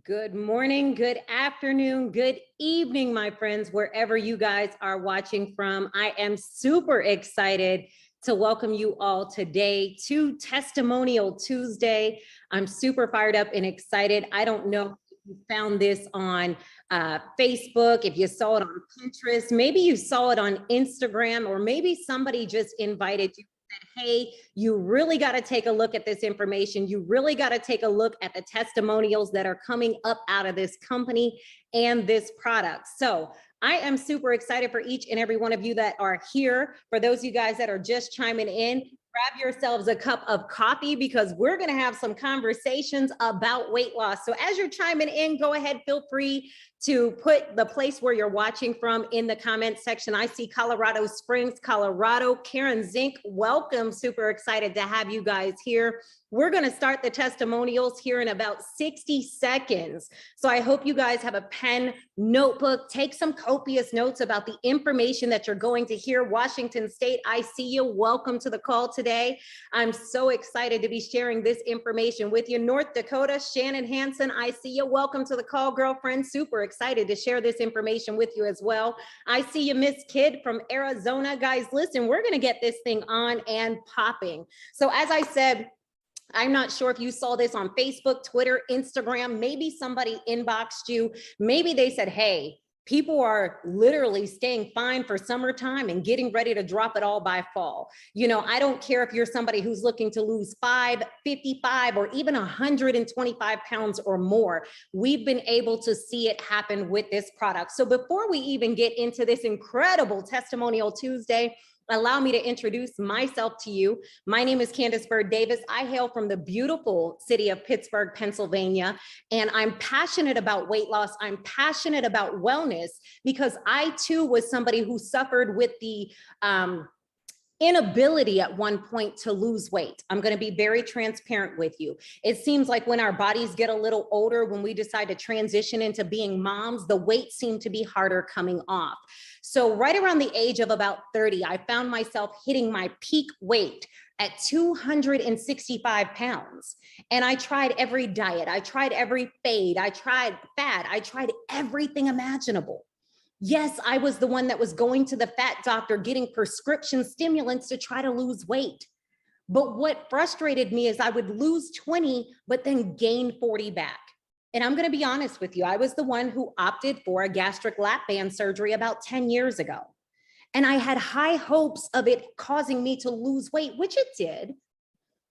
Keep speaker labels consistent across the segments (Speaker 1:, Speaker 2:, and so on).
Speaker 1: Good morning, good afternoon, good evening, my friends, wherever you guys are watching from. I am super excited to welcome you all today to Testimonial Tuesday. I'm super fired up and excited. I don't know if you found this on Facebook, if you saw it on Pinterest, maybe you saw it on Instagram, or maybe somebody just invited you. Hey, you really got to take a look at this information. You really got to take a look at the testimonials that are coming up out of this company and this product. So I am super excited for each and every one of you that are here. For those of you guys that are just chiming in, grab yourselves a cup of coffee because we're going to have some conversations about weight loss. So as you're chiming in, go ahead, feel free to put the place where you're watching from in the comment section. I see Colorado Springs, Colorado. Karen Zink, welcome. Super excited to have you guys here. We're going to start the testimonials here in about 60 seconds. So I hope you guys have a pen, notebook, take some copious notes about the information that you're going to hear. Washington State, I see you. Welcome to the call today. I'm so excited to be sharing this information with you. North Dakota, Shannon Hansen, I see you. Welcome to the call, girlfriend. Super excited to share this information with you as well. I see you, Miss Kid from Arizona. Guys, listen, we're going to get this thing on and popping. So as I said, I'm not sure if you saw this on Facebook, Twitter, Instagram, maybe somebody inboxed you. Maybe they said, hey, people are literally staying fine for summertime and getting ready to drop it all by fall. You know, I don't care if you're somebody who's looking to lose 5, 55, or even 125 pounds or more. We've been able to see it happen with this product. So before we even get into this incredible Testimonial Tuesday, allow me to introduce myself to you. My name is Candace Bird Davis. I hail from the beautiful city of Pittsburgh, Pennsylvania, and I'm passionate about weight loss. I'm passionate about wellness because I too was somebody who suffered with the inability at one point to lose weight. I'm going to be very transparent with you. It seems like when our bodies get a little older, when we decide to transition into being moms, the weight seemed to be harder coming off. So right around the age of about 30, I found myself hitting my peak weight at 265 pounds. And I tried every diet. I tried every fad. I tried fat. I tried everything imaginable. Yes, I was the one that was going to the fat doctor, getting prescription stimulants to try to lose weight. But what frustrated me is I would lose 20, but then gain 40 back. And I'm going to be honest with you. I was the one who opted for a gastric lap band surgery about 10 years ago. And I had high hopes of it causing me to lose weight, which it did.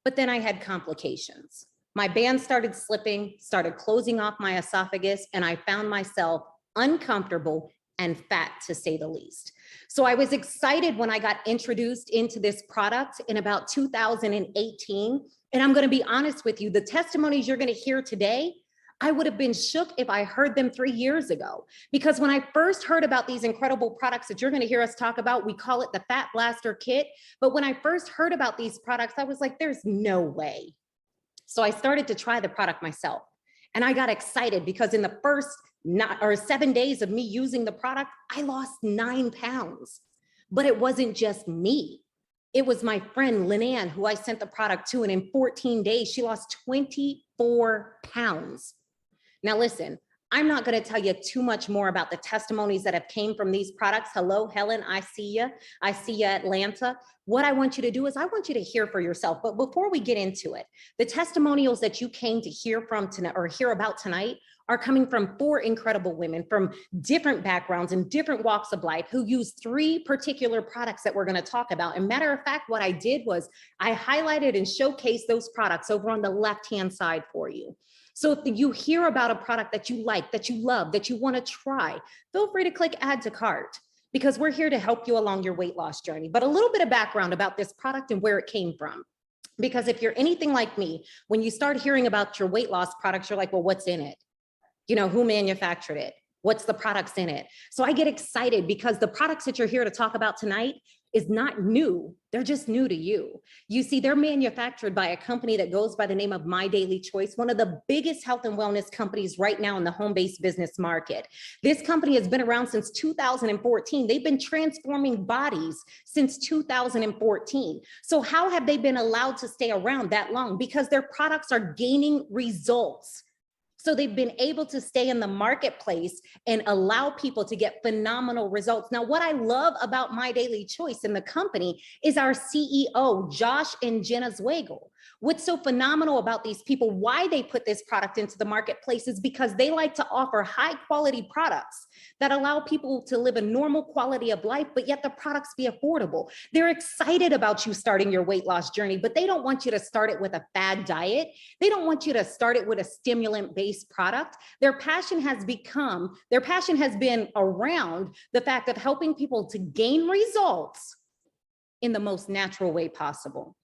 Speaker 1: But then I had complications. My band started slipping, started closing off my esophagus, and I found myself uncomfortable and fat, to say the least. So I was excited when I got introduced into this product in about 2018. And I'm going to be honest with you, the testimonies you're going to hear today, I would have been shook if I heard them 3 years ago. Because when I first heard about these incredible products that you're going to hear us talk about, we call it the Fat Blaster Kit. But when I first heard about these products, I was like, there's no way. So I started to try the product myself. And I got excited because in the first 7 days of me using the product, I lost 9 pounds. But it wasn't just me. It was my friend Lynanne, who I sent the product to, and in 14 days, she lost 24 pounds. Now listen, I'm not going to tell you too much more about the testimonies that have came from these products. Hello, Helen, I see you. I see you, Atlanta. What I want you to do is I want you to hear for yourself. But before we get into it, the testimonials that you came to hear from tonight or hear about tonight are coming from 4 incredible women from different backgrounds and different walks of life who use 3 particular products that we're going to talk about. And matter of fact, what I did was I highlighted and showcased those products over on the left-hand side for you. So if you hear about a product that you like, that you love, that you want to try, feel free to click add to cart because we're here to help you along your weight loss journey. But a little bit of background about this product and where it came from. Because if you're anything like me, when you start hearing about your weight loss products, you're like, well, what's in it? You know, who manufactured it? What's the products in it? So I get excited because the products that you're here to talk about tonight is not new. They're just new to you. You see, they're manufactured by a company that goes by the name of My Daily Choice, one of the biggest health and wellness companies right now in the home-based business market. This company has been around since 2014. They've been transforming bodies since 2014. So how have they been allowed to stay around that long? Because their products are gaining results. So they've been able to stay in the marketplace and allow people to get phenomenal results. Now, what I love about My Daily Choice in the company is our CEO, Josh and Jenna Zwagel. What's so phenomenal about these people, why they put this product into the marketplace, is because they like to offer high quality products that allow people to live a normal quality of life, but yet the products be affordable. They're excited about you starting your weight loss journey, but they don't want you to start it with a fad diet. They don't want you to start it with a stimulant-based product. Their passion has been around the fact of helping people to gain results in the most natural way possible.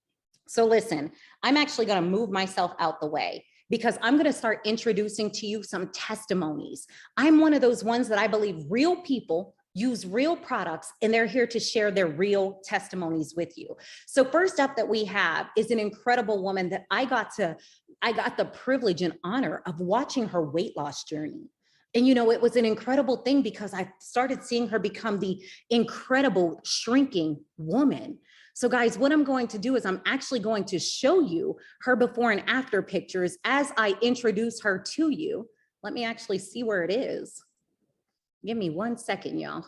Speaker 1: So listen, I'm actually going to move myself out the way because I'm going to start introducing to you some testimonies. I'm one of those ones that I believe real people use real products, and they're here to share their real testimonies with you. So first up that we have is an incredible woman that I got the privilege and honor of watching her weight loss journey. And, you know, it was an incredible thing because I started seeing her become the incredible shrinking woman. So guys, what I'm going to do is I'm actually going to show you her before and after pictures as I introduce her to you. Let me actually see where it is. Give me 1 second, y'all.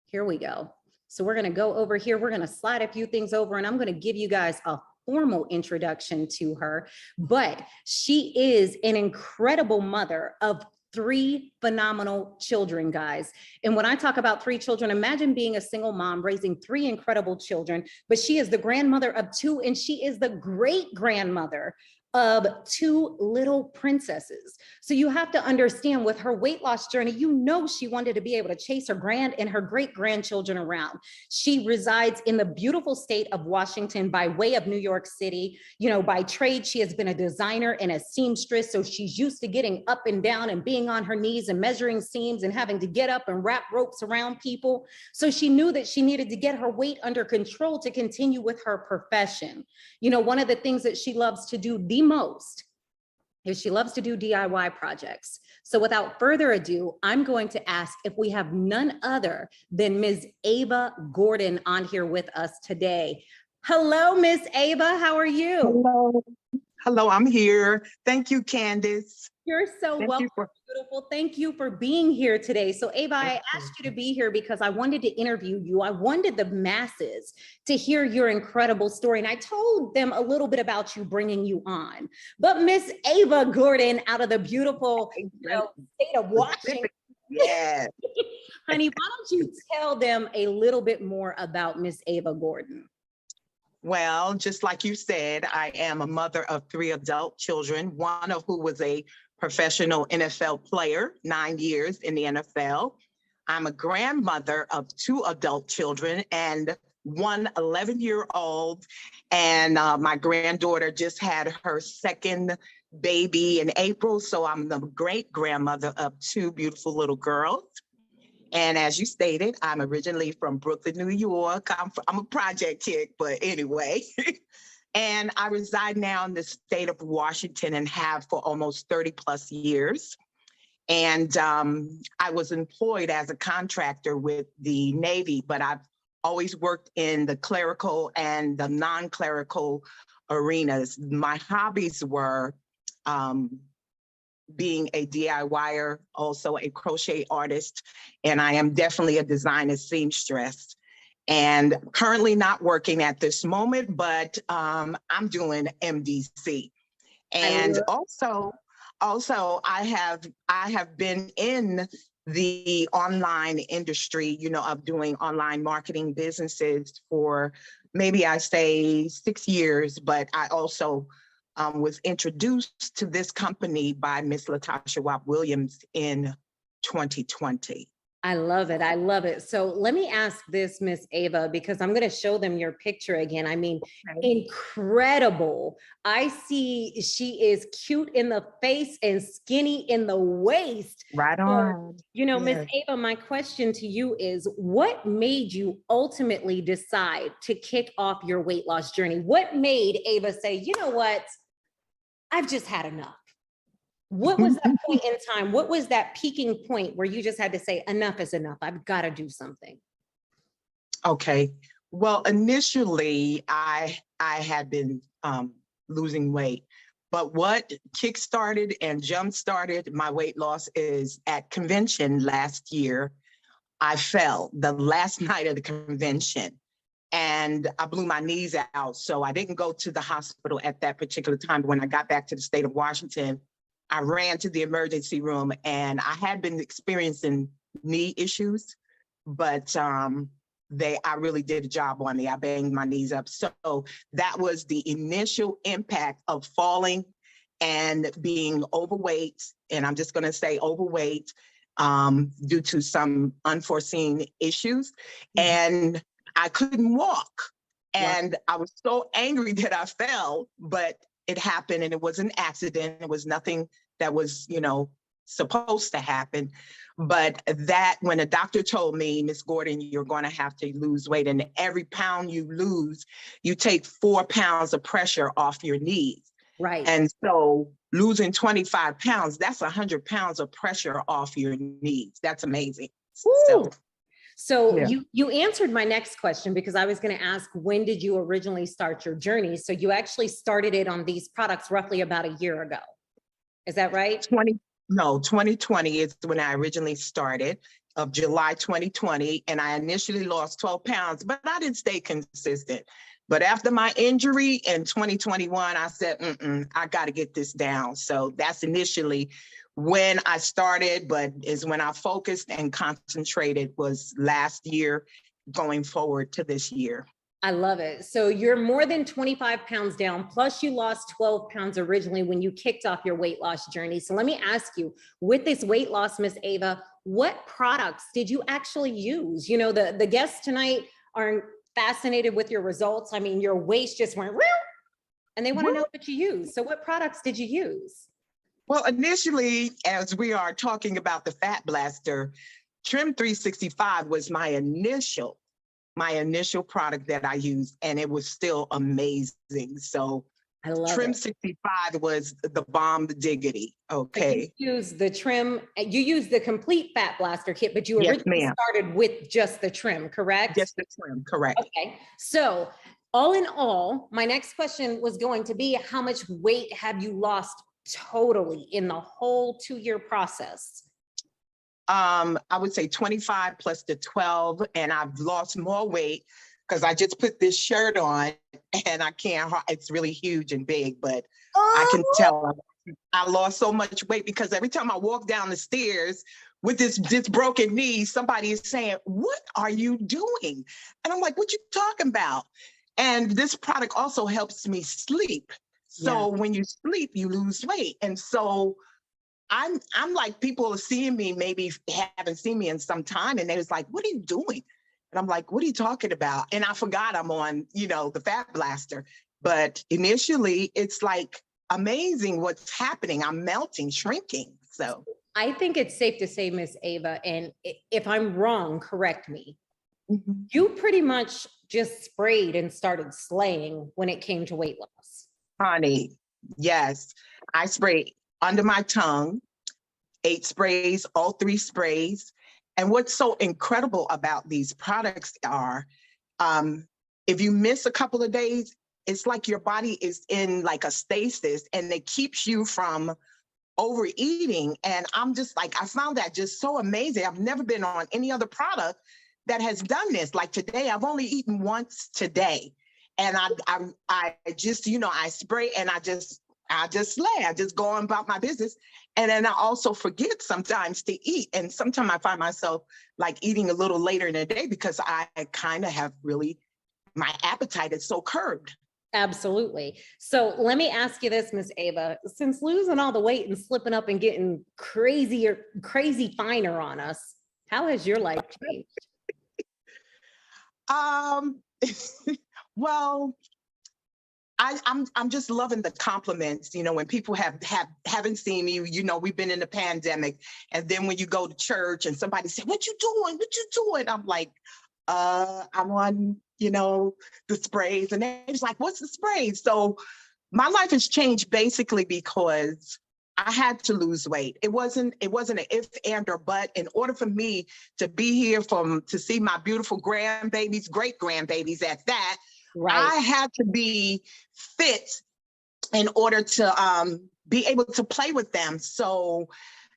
Speaker 1: Here we go. So we're going to go over here. We're going to slide a few things over and I'm going to give you guys a formal introduction to her. But she is an incredible mother of 3 phenomenal children, guys. And when I talk about 3 children, imagine being a single mom raising 3 incredible children, but she is the grandmother of 2, and she is the great grandmother of 2 little princesses. So you have to understand with her weight loss journey, you know, she wanted to be able to chase her grand and her great grandchildren around. She resides in the beautiful state of Washington by way of New York City. You know, by trade, she has been a designer and a seamstress. So she's used to getting up and down and being on her knees and measuring seams and having to get up and wrap ropes around people. So she knew that she needed to get her weight under control to continue with her profession. You know, one of the things that she loves to do the most is she loves to do DIY projects. So without further ado, I'm going to ask if we have none other than Ms. Ava Gordon on here with us today. Hello, Miss Ava, how are you?
Speaker 2: Hello. Hello, I'm here. Thank you, Candace.
Speaker 1: You're so welcome, beautiful. Thank you for being here today. So Ava, I asked you to be here because I wanted to interview you. I wanted the masses to hear your incredible story. And I told them a little bit about you bringing you on. But Miss Ava Gordon out of the beautiful state of Washington.
Speaker 2: Yes.
Speaker 1: Honey, why don't you tell them a little bit more about Miss Ava Gordon?
Speaker 2: Well, just like you said, I am a mother of 3 adult children, one of who was a professional NFL player, 9 years in the NFL. I'm a grandmother of 2 adult children and one 11-year-old. And my granddaughter just had her 2nd baby in April. So I'm the great grandmother of 2 beautiful little girls. And as you stated, I'm originally from Brooklyn, New York. I'm a project chick, but anyway. And I reside now in the state of Washington and have for almost 30 plus years. And I was employed as a contractor with the Navy, but I've always worked in the clerical and the non-clerical arenas. My hobbies were being a DIYer, also a crochet artist, and I am definitely a designer seamstress. And currently not working at this moment, but I'm doing MDC. And also I have been in the online industry, you know, of doing online marketing businesses for maybe I say 6 years, but I also was introduced to this company by Miss Latasha Watt Williams in 2020.
Speaker 1: I love it. I love it. So let me ask this, Miss Ava, because I'm going to show them your picture again. I mean, incredible. I see she is cute in the face and skinny in the waist.
Speaker 2: Right on.
Speaker 1: You know, Miss Ava, my question to you is, what made you ultimately decide to kick off your weight loss journey? What made Ava say, you know what, I've just had enough? What was that point in time? What was that peaking point where you just had to say, enough is enough, I've got to do something?
Speaker 2: Okay. Well, initially I had been losing weight, But what kickstarted and jump-started my weight loss is at convention last year, I fell the last night of the convention and I blew my knees out. So I didn't go to the hospital at that particular time. When I got back to the state of Washington, I ran to the emergency room and I had been experiencing knee issues, but I really did a job on me. I banged my knees up. So that was the initial impact of falling and being overweight. And I'm just going to say overweight due to some unforeseen issues. And I couldn't walk. And I was so angry that I fell, but it happened and it was an accident. It was nothing that was, supposed to happen. But that when a doctor told me, Miss Gordon, you're going to have to lose weight, and every pound you lose, you take 4 pounds of pressure off your knees.
Speaker 1: Right.
Speaker 2: And so losing 25 pounds, that's 100 pounds of pressure off your knees. That's amazing.
Speaker 1: So you answered my next question, because I was going to ask, when did you originally start your journey? So you actually started it on these products roughly about a year ago. Is that right?
Speaker 2: 2020 is when I originally started, of July 2020. And I initially lost 12 pounds, but I didn't stay consistent. But after my injury in 2021, I said, I got to get this down. So that's initially when I started, but is when I focused and concentrated was last year going forward to this year.
Speaker 1: I love it. So you're more than 25 pounds down, plus you lost 12 pounds originally when you kicked off your weight loss journey. So let me ask you, with this weight loss, Miss Ava, what products did you actually use? The guests tonight are fascinated with your results. I mean, your waist just went real, and they want to know what you use. So what products did you use?
Speaker 2: Well, initially, as we are talking about the Fat Blaster, Trim 365 was my initial product that I used, and it was still amazing. So
Speaker 1: I love
Speaker 2: Trim
Speaker 1: it.
Speaker 2: 65 was the bomb diggity. Okay.
Speaker 1: You use the trim, you use the complete Fat Blaster kit, but you
Speaker 2: Yes,
Speaker 1: originally started with just the trim, correct?
Speaker 2: Just the trim, correct.
Speaker 1: Okay. So all in all, my next question was going to be, how much weight have you lost totally in the whole 2-year process?
Speaker 2: I would say 25 plus the 12, and I've lost more weight because I just put this shirt on and I can't, it's really huge and big, but I can tell I lost so much weight because every time I walk down the stairs with this broken knee, somebody is saying, "What are you doing?" And I'm like, "What you talking about?" And this product also helps me sleep. So when you sleep, you lose weight. And so I'm like, people are seeing me, maybe haven't seen me in some time, and they was like, "What are you doing?" And I'm like, "What are you talking about?" And I forgot I'm on, the Fat Blaster. But initially, it's like amazing what's happening. I'm melting, shrinking. So
Speaker 1: I think it's safe to say, Miss Ava, and if I'm wrong, correct me. You pretty much just sprayed and started slaying when it came to weight loss.
Speaker 2: Honey, yes, I sprayed under my tongue, 8 sprays, all 3 sprays. And what's so incredible about these products are, if you miss a couple of days, it's like your body is in like a stasis, and it keeps you from overeating. And I'm just like, I found that just so amazing. I've never been on any other product that has done this. Like today, I've only eaten once today. And I just, I spray and I just slay. I just go on about my business. And then I also forget sometimes to eat. And sometimes I find myself like eating a little later in the day because I kind of have my appetite is so curbed.
Speaker 1: Absolutely. So let me ask you this, Miss Ava, since losing all the weight and slipping up and getting crazy finer on us, how has your life changed?
Speaker 2: Well, I'm just loving the compliments. When people haven't seen me, we've been in the pandemic, and then when you go to church and somebody say, "What you doing? What you doing?" I'm like, I'm on, the sprays, and they're just like, "What's the sprays?" So my life has changed basically because I had to lose weight. It wasn't an if, and, or but. In order for me to be here to see my beautiful grandbabies, great grandbabies at that, right, I had to be fit in order to be able to play with them. So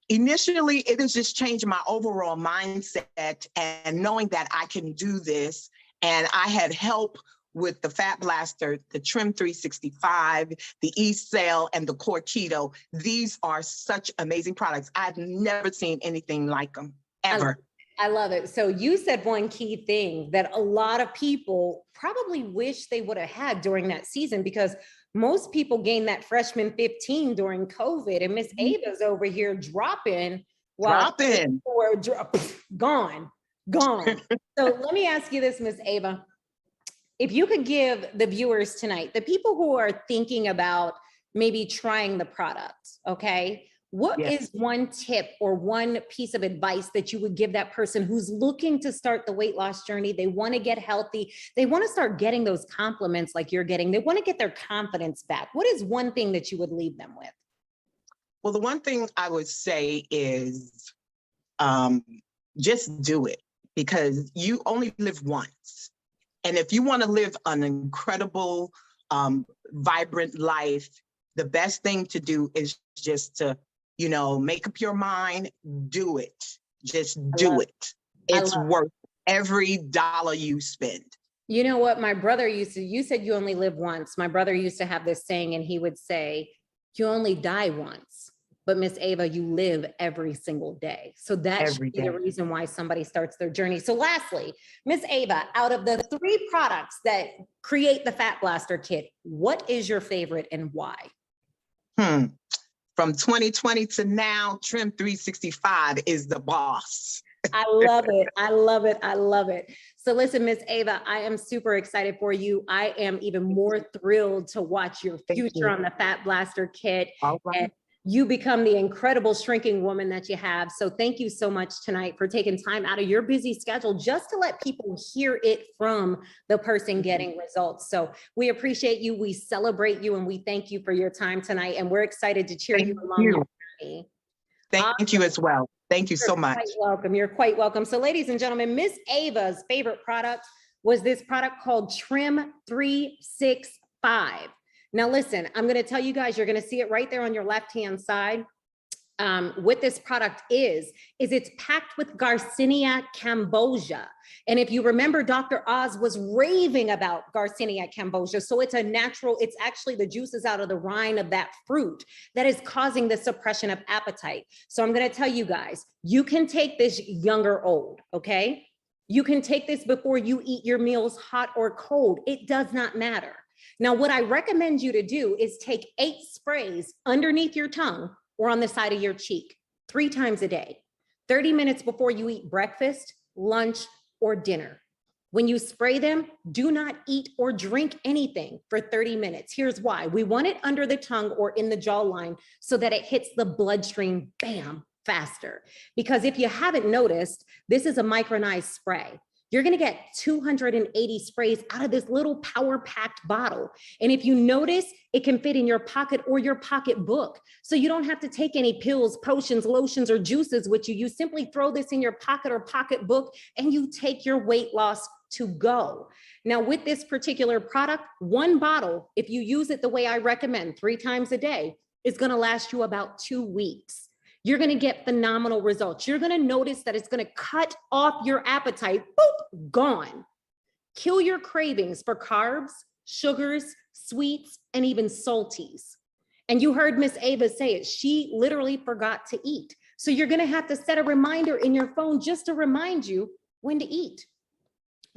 Speaker 2: initially, it has just changed my overall mindset and knowing that I can do this. And I had help with the Fat Blaster, the Trim 365, the E-Cell, and the Core Keto. These are such amazing products. I've never seen anything like them, ever.
Speaker 1: I love it. So you said one key thing that a lot of people probably wish they would have had during that season, because most people gained that freshman 15 during COVID, and Miss Ava's over here dropping. Or gone. So let me ask you this, Miss Ava. If you could give the viewers tonight, the people who are thinking about maybe trying the product, okay? What is one tip or one piece of advice that you would give that person who's looking to start the weight loss journey? They want to get healthy. They want to start getting those compliments like you're getting. They want to get their confidence back. What is one thing that you would leave them with?
Speaker 2: Well, the one thing I would say is just do it, because you only live once. And if you want to live an incredible, vibrant life, the best thing to do is just to, make up your mind, do it. Just do it. It's worth every dollar you spend.
Speaker 1: You know what? My brother you said you only live once. My brother used to have this saying, and he would say, you only die once. But Miss Ava, you live every single day. So that should be the reason why somebody starts their journey. So lastly, Miss Ava, out of the 3 products that create the Fat Blaster Kit, what is your favorite and why?
Speaker 2: From 2020 to now, Trim 365 is the boss.
Speaker 1: I love it. I love it. I love it. So listen, Miss Ava, I am super excited for you. I am even more thrilled to watch your future on the Fat Blaster Kit. And you become the incredible shrinking woman that you have. So thank you so much tonight for taking time out of your busy schedule just to let people hear it from the person getting results. So we appreciate you. We celebrate you, and we thank you for your time tonight. And we're excited to cheer you along your journey.
Speaker 2: Thank you as well. Thank you so much.
Speaker 1: You're quite welcome. You're quite welcome. So ladies and gentlemen, Miss Ava's favorite product was this product called Trim 365. Now, listen, I'm going to tell you guys, you're going to see it right there on your left-hand side. What this product is it's packed with Garcinia cambogia. And if you remember, Dr. Oz was raving about Garcinia cambogia. So it's a natural, it's actually the juices out of the rind of that fruit that is causing the suppression of appetite. So I'm going to tell you guys, you can take this young or old, okay? You can take this before you eat your meals, hot or cold. It does not matter. Now, what I recommend you to do is take 8 sprays underneath your tongue or on the side of your cheek 3 times a day, 30 minutes before you eat breakfast, lunch, or dinner. When you spray them, do not eat or drink anything for 30 minutes. Here's why. We want it under the tongue or in the jawline so that it hits the bloodstream, bam, faster. Because if you haven't noticed, this is a micronized spray. You're going to get 280 sprays out of this little power-packed bottle. And if you notice, it can fit in your pocket or your pocketbook. So you don't have to take any pills, potions, lotions, or juices with you. You simply throw this in your pocket or pocketbook and you take your weight loss to go. Now, with this particular product, 1 bottle, if you use it the way I recommend 3 times a day, is going to last you about 2 weeks. You're going to get phenomenal results. You're going to notice that it's going to cut off your appetite. Boop, gone. Kill your cravings for carbs, sugars, sweets, and even salties. And you heard Miss Ava say it. She literally forgot to eat. So you're going to have to set a reminder in your phone just to remind you when to eat.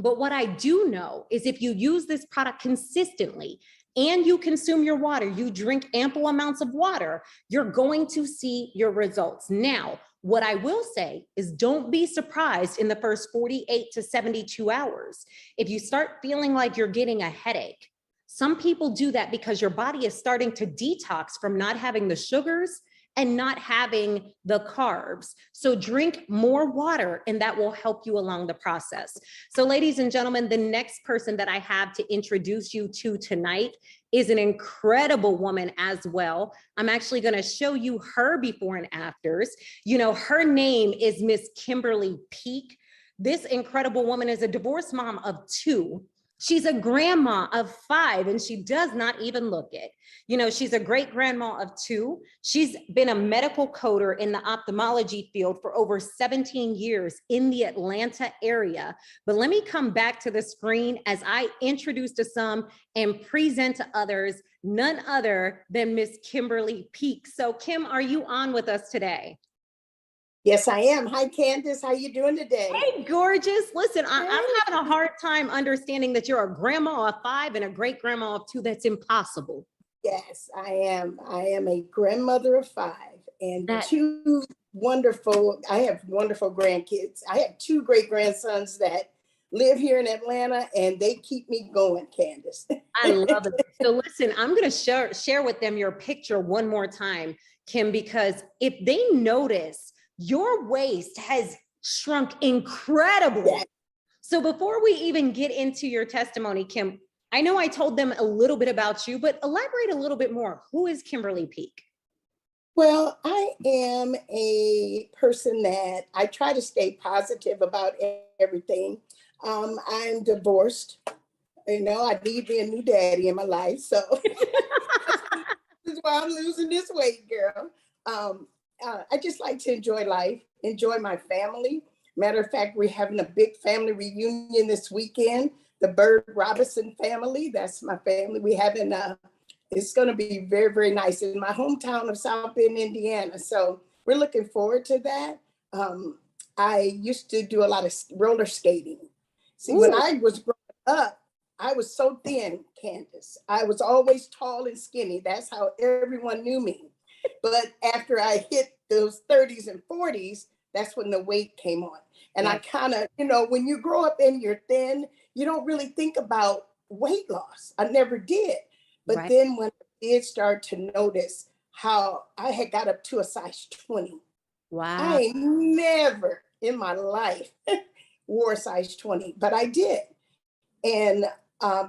Speaker 1: But what I do know is if you use this product consistently, and you consume your water, you drink ample amounts of water, you're going to see your results. Now, what I will say is don't be surprised in the first 48 to 72 hours. If you start feeling like you're getting a headache, some people do that because your body is starting to detox from not having the sugars and not having the carbs. So drink more water and that will help you along the process. So ladies and gentlemen, the next person that I have to introduce you to tonight is an incredible woman as well. I'm actually gonna show you her before and afters. You know, her name is Miss Kimberly Peak. This incredible woman is a divorced mom of 2. She's a grandma of 5 and she does not even look it. You know, she's a great grandma of 2. She's been a medical coder in the ophthalmology field for over 17 years in the Atlanta area. But let me come back to the screen as I introduce to some and present to others, none other than Miss Kimberly Peak. So Kim, are you on with us today?
Speaker 3: Yes, I am. Hi, Candace. How you doing today?
Speaker 1: Hey, gorgeous. Listen, I'm having a hard time understanding that you're a grandma of 5 and a great grandma of 2. That's impossible.
Speaker 3: Yes, I am. I am a grandmother of 5 and
Speaker 1: That-
Speaker 3: 2 I have wonderful grandkids. I have 2 great grandsons that live here in Atlanta and they keep me going, Candace.
Speaker 1: I love it. So listen, I'm going to share with them your picture one more time, Kim, because if they notice, your waist has shrunk incredibly.
Speaker 3: Yes.
Speaker 1: So before we even get into your testimony, Kim, I know I told them a little bit about you, but elaborate a little bit more. Who is Kimberly Peak?
Speaker 3: Well, I am a person that I try to stay positive about everything. I'm divorced. You know, I need me a new daddy in my life. So this is why I'm losing this weight, girl. I just like to enjoy life, enjoy my family. Matter of fact, we're having a big family reunion this weekend. The Bird Robinson family, that's my family. We having it's going to be very, very nice in my hometown of South Bend, Indiana. So we're looking forward to that. I used to do a lot of roller skating. See, when I was growing up, I was so thin, Candace. I was always tall and skinny. That's how everyone knew me. But after I hit those 30s and 40s, that's when the weight came on. And I kind of, you know, when you grow up and you're thin, you don't really think about weight loss. I never did. But then when I did start to notice how I had got up to a size 20.
Speaker 1: Wow.
Speaker 3: I never in my life wore a size 20, but I did. And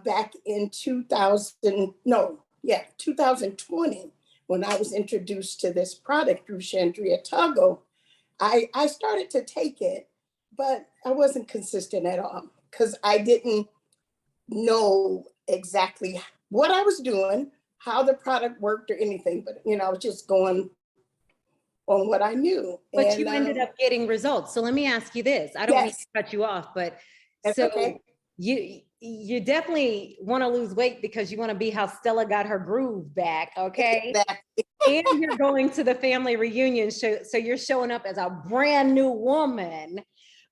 Speaker 3: back in 2020, when I was introduced to this product through Chandria Tuggle, I started to take it, but I wasn't consistent at all because I didn't know exactly what I was doing, how the product worked or anything, but you know, I was just going on what I knew.
Speaker 1: But you ended up getting results. So let me ask you this. I don't mean to cut you off, but
Speaker 3: that's
Speaker 1: so
Speaker 3: okay.
Speaker 1: You definitely want to lose weight because you want to be how Stella got her groove back, okay?
Speaker 3: Exactly.
Speaker 1: And you're going to the family reunion show, so you're showing up as a brand new woman.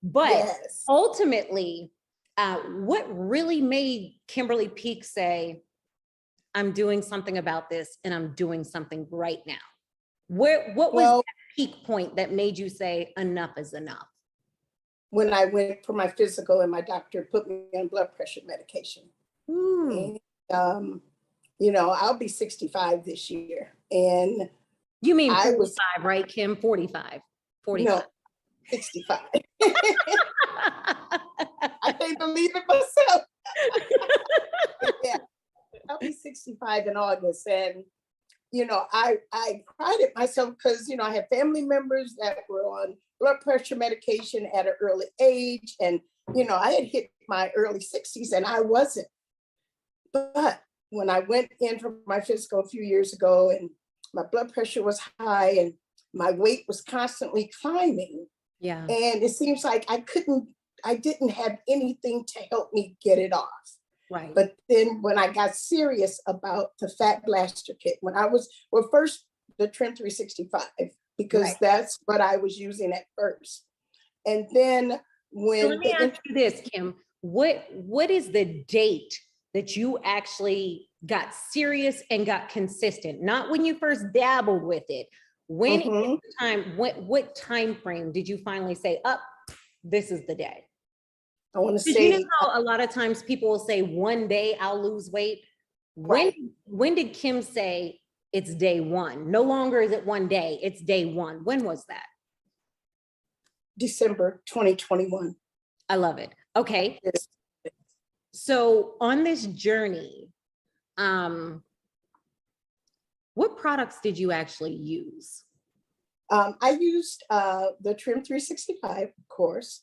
Speaker 1: But ultimately, what really made Kimberly Peak say, I'm doing something about this and I'm doing something right now? What was that peak point that made you say enough is enough?
Speaker 3: When I went for my physical and my doctor put me on blood pressure medication. And, you know, I'll be 65 this year. And
Speaker 1: you mean 45, right, Kim? 45.
Speaker 3: No, 65. I can't believe it myself. Yeah, I'll be 65 in August. And, you know, I prided myself because, you know, I have family members that were on blood pressure medication at an early age. And, you know, I had hit my early 60s and I wasn't. But when I went in for my physical a few years ago and my blood pressure was high and my weight was constantly climbing. Yeah. And it seems like I didn't have anything to help me get it off. Right. But then when I got serious about the Fat Blaster Kit, when I was, first the Trim 365, because that's what I was using at first. And then when— So
Speaker 1: let me ask you this, Kim, what is the date that you actually got serious and got consistent? Not when you first dabbled with it. When is the time, what time frame did you finally say, this is the day?
Speaker 3: I want to say—
Speaker 1: You know how a lot of times people will say, one day I'll lose weight. When did Kim say it's day one? No longer is it one day, it's day one. When was that?
Speaker 3: December 2021.
Speaker 1: I love it. Okay. So on this journey, what products did you actually use?
Speaker 3: I used the Trim 365, of course,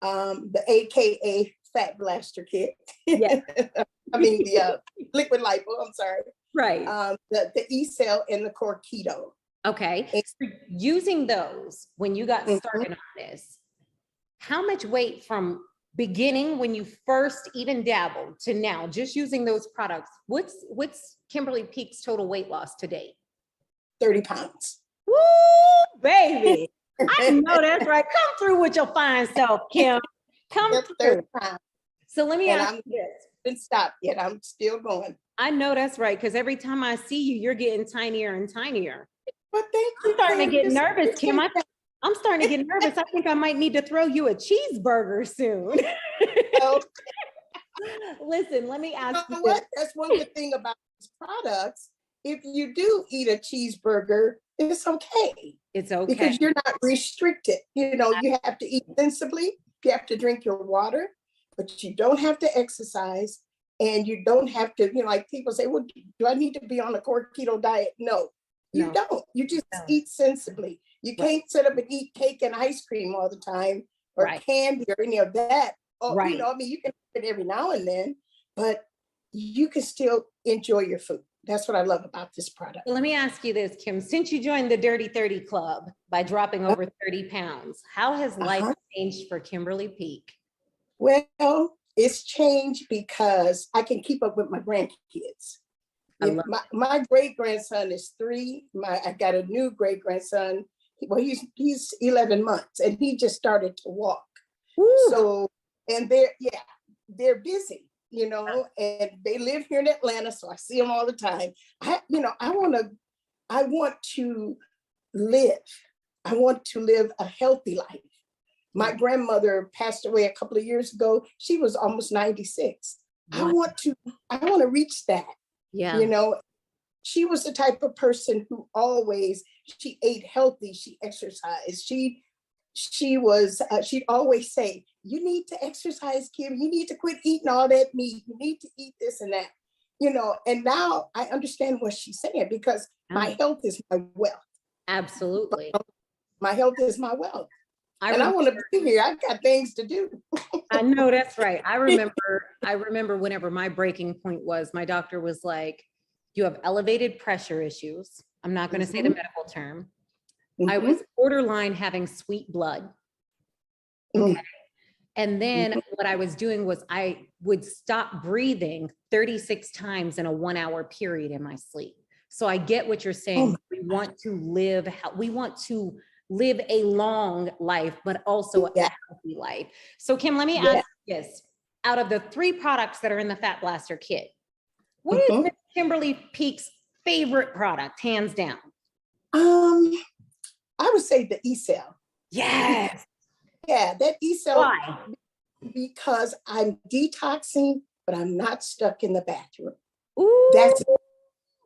Speaker 3: the AKA Fat Blaster kit.
Speaker 1: Yeah.
Speaker 3: I mean, the liquid lipo, I'm sorry.
Speaker 1: Right.
Speaker 3: The E-cell and the core keto.
Speaker 1: Okay. So using those, when you got started on this, how much weight from beginning when you first even dabbled to now, just using those products, what's Kimberly Peak's total weight loss to date?
Speaker 3: 30 pounds.
Speaker 1: Woo, baby. I know that's right. Come through with your fine self, Kim. Come
Speaker 3: That's
Speaker 1: through.
Speaker 3: 30 pounds.
Speaker 1: So let me
Speaker 3: And
Speaker 1: ask you this.
Speaker 3: Didn't stop yet. I'm still going.
Speaker 1: I know that's right, because every time I see you, you're getting tinier and tinier.
Speaker 3: But thank you.
Speaker 1: I'm starting to get nervous, Kim. I'm starting to get nervous. I think I might need to throw you a cheeseburger soon. Listen, let me ask you
Speaker 3: what? That's one good thing about these products. If you do eat a cheeseburger, it's okay.
Speaker 1: It's okay.
Speaker 3: Because you're not restricted. You know, you have to eat sensibly. You have to drink your water, but you don't have to exercise. And you don't have to, you know, like people say, well, do I need to be on a core keto diet? No, you don't. You just eat sensibly. You can't sit up and eat cake and ice cream all the time, or candy or any of that. Oh, you know, I mean, you can eat it every now and then, but you can still enjoy your food. That's what I love about this product.
Speaker 1: Well, let me ask you this, Kim. Since you joined the Dirty 30 Club by dropping over 30 pounds, how has life changed for Kimberly Peak?
Speaker 3: Well, it's changed because I can keep up with my grandkids. My great grandson is 3. I got a new great grandson. Well, he's 11 months and he just started to walk. Woo. So, and they're busy, you know, and they live here in Atlanta, so I see them all the time. I want to live. I want to live a healthy life. My grandmother passed away a couple of years ago. She was almost 96. Wow. I want to reach that. Yeah. You know, she was the type of person who she ate healthy, she exercised. She'd always say, you need to exercise, Kim. You need to quit eating all that meat. You need to eat this and that, you know, and now I understand what she's saying, because my health is my wealth. Absolutely. My health is my wealth. I want to be here. I've got things to do.
Speaker 1: I know that's right. I remember whenever my breaking point was, my doctor was like, you have elevated pressure issues. I'm not going to say the medical term. I was borderline having sweet blood. Okay. And then what I was doing was I would stop breathing 36 times in a 1-hour period in my sleep. So I get what you're saying. We want to live a long life, but also a healthy life. So Kim, let me ask you this. Out of the 3 products that are in the Fat Blaster kit, what is Miss Kimberly Peak's favorite product, hands down?
Speaker 3: I would say the E-cell.
Speaker 1: Yes.
Speaker 3: Yeah, that E-cell.
Speaker 1: Why?
Speaker 3: Because I'm detoxing, but I'm not stuck in the bathroom.
Speaker 1: Ooh.
Speaker 3: That's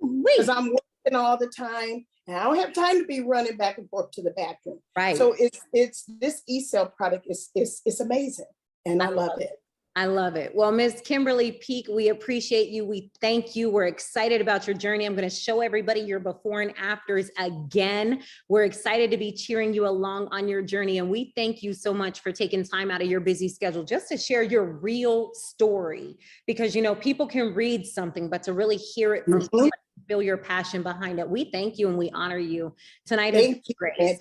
Speaker 3: because I'm working all the time. And I don't have time to be running back and forth to the bathroom. Right. So it's this E-cell product is amazing. And I love it.
Speaker 1: I love it. Well, Ms. Kimberly Peak, we appreciate you. We thank you. We're excited about your journey. I'm going to show everybody your before and afters again. We're excited to be cheering you along on your journey. And we thank you so much for taking time out of your busy schedule just to share your real story. Because, you know, people can read something, but to really hear it from someone, feel your passion behind it. We thank you and we honor you. Tonight is great.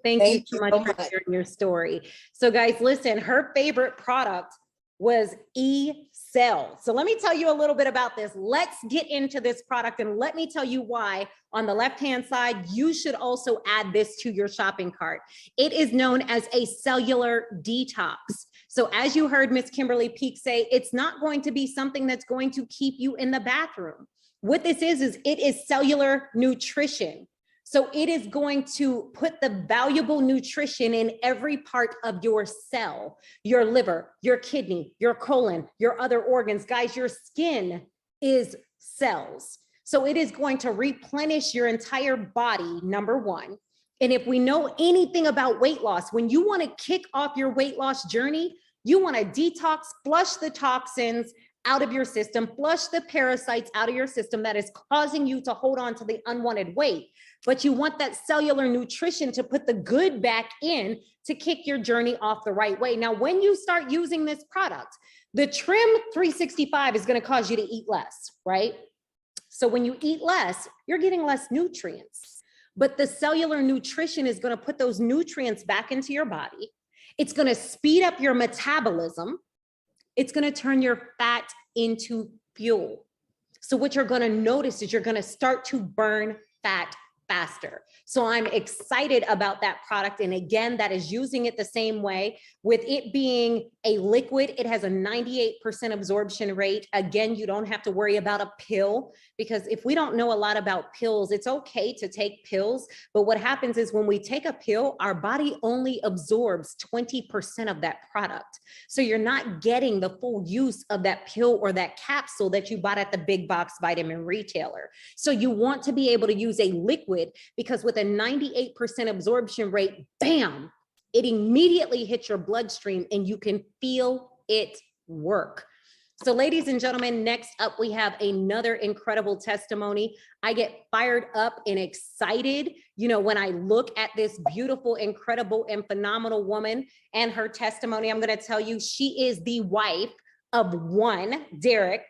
Speaker 1: Thank you so much for sharing your story. So guys, listen, her favorite product was E-cell. So let me tell you a little bit about this. Let's get into this product and let me tell you why on the left-hand side, you should also add this to your shopping cart. It is known as a cellular detox. So as you heard Miss Kimberly Peak say, it's not going to be something that's going to keep you in the bathroom. What this is it is cellular nutrition. So it is going to put the valuable nutrition in every part of your cell, your liver, your kidney, your colon, your other organs. Guys, your skin is cells. So it is going to replenish your entire body, number one. And if we know anything about weight loss, when you want to kick off your weight loss journey, you want to detox, flush the toxins out of your system, flush the parasites out of your system that is causing you to hold on to the unwanted weight. But you want that cellular nutrition to put the good back in to kick your journey off the right way. Now, when you start using this product, The Trim 365 is going to cause you to eat less, right? So when you eat less, you're getting less nutrients. But the cellular nutrition is going to put those nutrients back into your body. It's going to speed up your metabolism. It's going to turn your fat into fuel. So what you're going to notice is you're going to start to burn fat faster. So I'm excited about that product. And again, that is using it the same way. With it being a liquid, it has a 98% absorption rate. Again, you don't have to worry about a pill, because if we don't know a lot about pills, it's okay to take pills. But what happens is when we take a pill, our body only absorbs 20% of that product. So you're not getting the full use of that pill or that capsule that you bought at the big box vitamin retailer. So you want to be able to use a liquid, because with a 98% absorption rate, bam, it immediately hits your bloodstream and you can feel it work. So ladies and gentlemen, next up, we have another incredible testimony. I get fired up and excited, when I look at this beautiful, incredible, and phenomenal woman and her testimony. I'm going to tell you, she is the wife of one, Derek.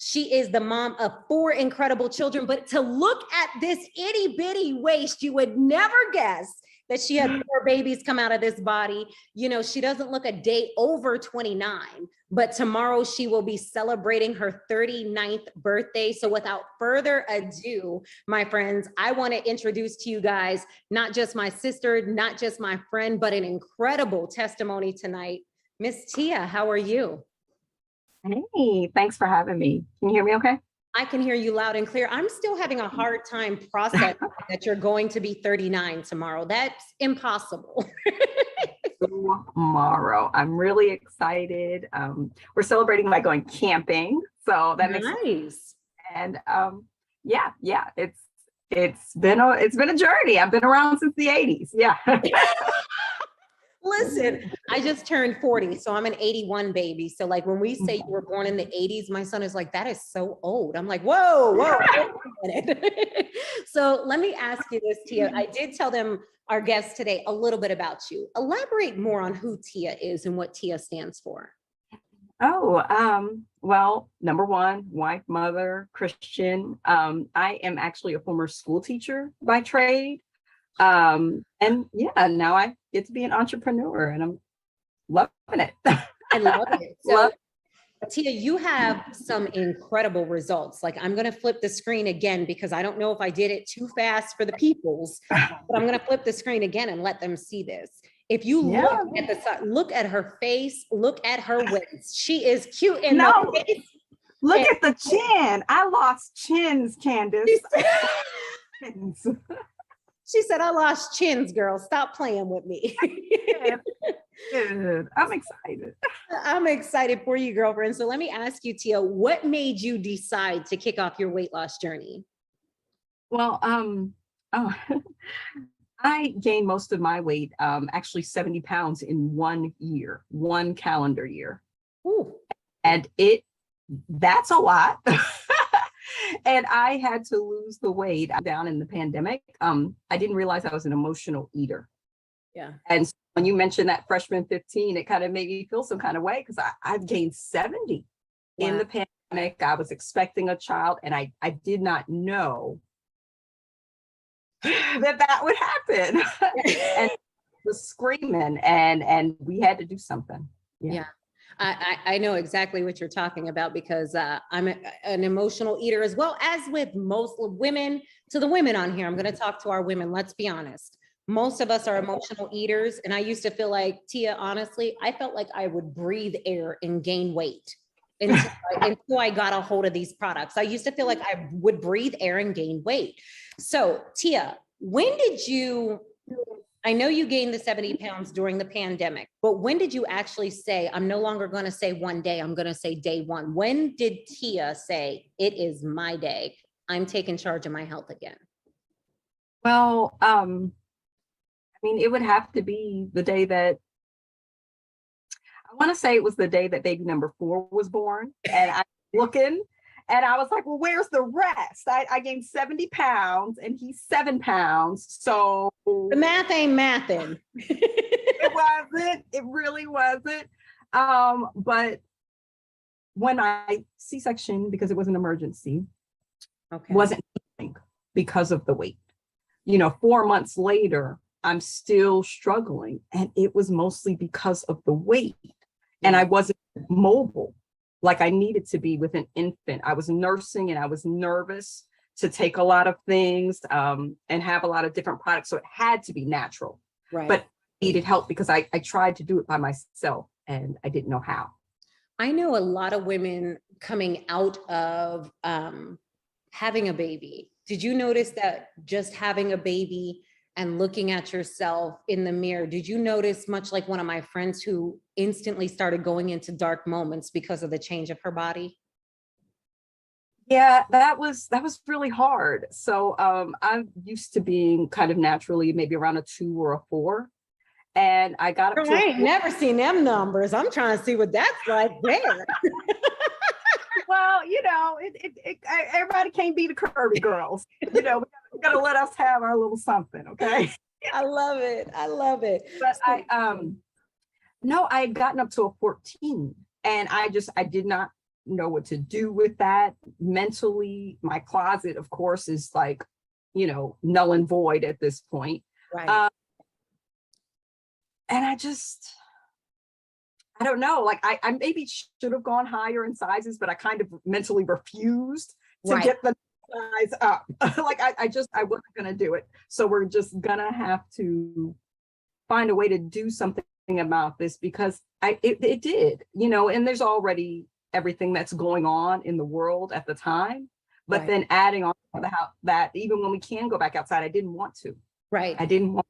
Speaker 1: She is the mom of 4 incredible children, but to look at this itty bitty waist, you would never guess that she had 4 babies come out of this body. She doesn't look a day over 29, but tomorrow she will be celebrating her 39th birthday. So without further ado, my friends, I want to introduce to you guys, not just my sister, not just my friend, but an incredible testimony tonight. Miss Tia, how are you?
Speaker 4: Hey, thanks for having me. Can you hear me okay?
Speaker 1: I can hear you loud and clear. I'm still having a hard time processing that you're going to be 39 tomorrow. That's impossible.
Speaker 4: Tomorrow. I'm really excited. We're celebrating by going camping. So that makes
Speaker 1: nice.
Speaker 4: And yeah, it's been a journey. I've been around since the 80s. Yeah.
Speaker 1: Listen, I just turned 40, so I'm an 81 baby. So like when we say you were born in the 80s, my son is like, that is so old. I'm like, whoa. Wait a minute. So let me ask you this, Tia. I did tell them, our guests today, a little bit about you. Elaborate more on who Tia is and what Tia stands for.
Speaker 4: Well, number one, wife, mother, Christian. I am actually a former school teacher by trade. And yeah, now I get to be an entrepreneur and I'm loving it.
Speaker 1: I love it. So Tia, you have some incredible results. Like I'm going to flip the screen again, because I don't know if I did it too fast for the peoples, but I'm going to flip the screen again and let them see this. If you look at her face, look at her waist. She is cute in the face.
Speaker 4: Look at the chin. I lost chins, Candace.
Speaker 1: She said, I lost chins, girl. Stop playing with me.
Speaker 4: Good. I'm excited.
Speaker 1: I'm excited for you, girlfriend. So let me ask you, Tia, what made you decide to kick off your weight loss journey?
Speaker 4: Well, I gained most of my weight, actually 70 pounds in 1 year, 1 calendar year.
Speaker 1: Ooh.
Speaker 4: And that's a lot. And I had to lose the weight down in the pandemic. I didn't realize I was an emotional eater.
Speaker 1: Yeah.
Speaker 4: And so when you mentioned that freshman 15, it kind of made me feel some kind of way, because I've gained 70 in the pandemic. I was expecting a child and I did not know that would happen. And was screaming and we had to do something.
Speaker 1: Yeah. I know exactly what you're talking about, because I'm an emotional eater, as well as with most women. To the women on here, I'm going to talk to our women. Let's be honest. Most of us are emotional eaters. And I used to feel like, Tia, honestly, I felt like I would breathe air and gain weight until I got a hold of these products. I used to feel like I would breathe air and gain weight. So Tia, when did you, I know you gained the 70 pounds during the pandemic, but when did you actually say, I'm no longer going to say one day, I'm going to say day one? When did Tia say, it is my day, I'm taking charge of my health again?
Speaker 4: Well, I mean, it would have to be the day that, I want to say it was the day that baby number 4 was born. And I was looking and I was like, well, where's the rest? I gained 70 pounds and he's 7 pounds. So
Speaker 1: the math ain't mathing.
Speaker 4: It wasn't. It really wasn't. But when I C-section, because it was an emergency,
Speaker 1: Okay.
Speaker 4: wasn't healing because of the weight. 4 months later, I'm still struggling, and it was mostly because of the weight. And I wasn't mobile like I needed to be with an infant. I was nursing and I was nervous to take a lot of things and have a lot of different products. So it had to be natural,
Speaker 1: Right.
Speaker 4: but I needed help because I tried to do it by myself and I didn't know how.
Speaker 1: I know a lot of women coming out of having a baby. Did you notice that just having a baby and looking at yourself in the mirror, did you notice, much like one of my friends who instantly started going into dark moments because of the change of her body?
Speaker 4: Yeah, that was really hard. So I'm used to being kind of naturally maybe around a 2 or a 4. And I got up to
Speaker 1: I ain't never seen them numbers. I'm trying to see what that's like there.
Speaker 4: well, everybody can't be the curvy girls. We gotta let us have our little something, okay?
Speaker 1: I love it. I love it.
Speaker 4: But I had gotten up to a 14, and I did not know what to do with that mentally. My closet, of course, is like, null and void at this point.
Speaker 1: Right.
Speaker 4: And I don't know, like I maybe should have gone higher in sizes, but I kind of mentally refused to
Speaker 1: Right.
Speaker 4: get the size up. Like I wasn't gonna do it. So we're just gonna have to find a way to do something about this, because it did, and there's already everything that's going on in the world at the time. But
Speaker 1: Right.
Speaker 4: then adding on that, even when we can go back outside, I didn't want to.
Speaker 1: Right.
Speaker 4: I didn't want.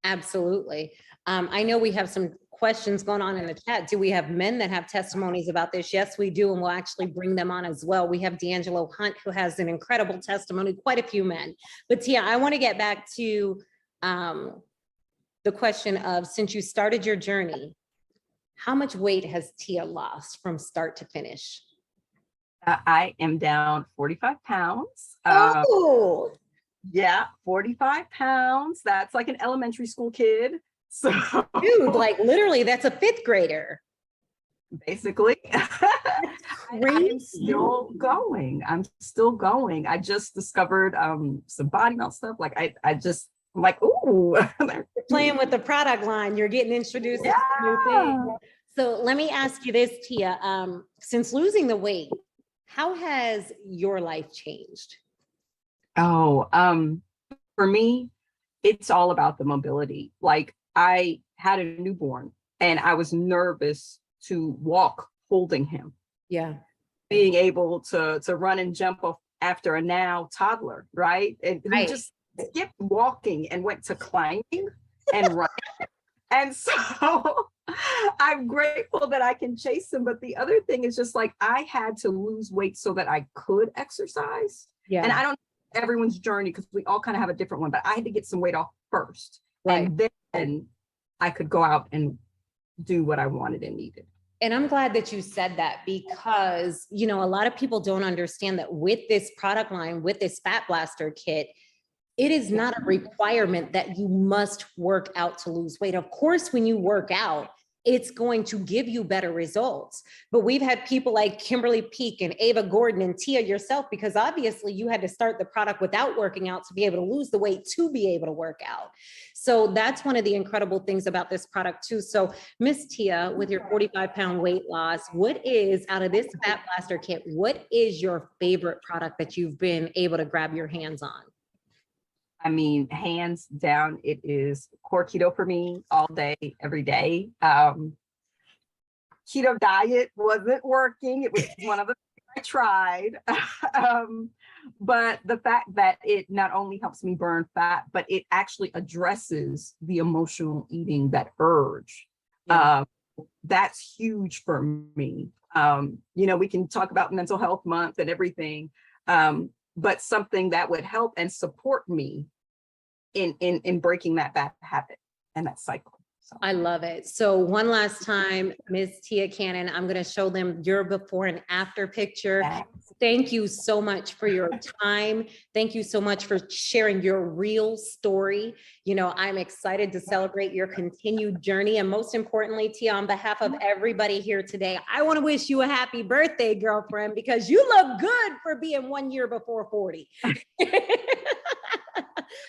Speaker 1: Absolutely. I know we have some questions going on in the chat. Do we have men that have testimonies about this? Yes, we do. And we'll actually bring them on as well. We have D'Angelo Hunt, who has an incredible testimony, quite a few men. But Tia, I want to get back to the question of, since you started your journey, how much weight has Tia lost from start to finish?
Speaker 4: I am down 45 pounds.
Speaker 1: Oh,
Speaker 4: Yeah, 45 pounds. That's like an elementary school kid. So,
Speaker 1: dude, like literally, that's a 5th grader.
Speaker 4: Basically, I'm still going. I just discovered some body melt stuff. Like I'm like, ooh.
Speaker 1: Playing with the product line, you're getting introduced to new things. So let me ask you this, Tia. Since losing the weight, how has your life changed?
Speaker 4: Oh, for me, it's all about the mobility. Like I had a newborn and I was nervous to walk holding him.
Speaker 1: Yeah.
Speaker 4: Being able to run and jump off after a now toddler, right? And
Speaker 1: Right.
Speaker 4: who just skipped walking and went to climbing and running. And so I'm grateful that I can chase him. But the other thing is just like, I had to lose weight so that I could exercise.
Speaker 1: Yeah.
Speaker 4: And I don't know everyone's journey, because we all kind of have a different one, but I had to get some weight off first.
Speaker 1: Right.
Speaker 4: And then I could go out and do what I wanted and needed.
Speaker 1: And I'm glad that you said that, because, a lot of people don't understand that with this product line, with this Fat Blaster kit, it is not a requirement that you must work out to lose weight. Of course, when you work out, it's going to give you better results. But we've had people like Kimberly Peak and Ava Gordon and Tia yourself, because obviously you had to start the product without working out to be able to lose the weight to be able to work out. So that's one of the incredible things about this product too. So Miss Tia, with your 45-pound weight loss, what is, out of this Fat Blaster kit, what is your favorite product that you've been able to grab your hands on?
Speaker 4: I mean, hands down, it is core keto for me all day, every day. Keto diet wasn't working. It was one of the things I tried. But the fact that it not only helps me burn fat, but it actually addresses the emotional eating, that urge.
Speaker 1: Yeah.
Speaker 4: That's huge for me. We can talk about Mental Health Month and everything, but something that would help and support me in breaking that bad habit and that cycle. So.
Speaker 1: I love it. So one last time, Ms. Tia Cannon, I'm going to show them your before and after picture. Thank you so much for your time. Thank you so much for sharing your real story. You know, I'm excited to celebrate your continued journey. And most importantly, Tia, on behalf of everybody here today, I want to wish you a happy birthday, girlfriend, because you look good for being 1 year before 40.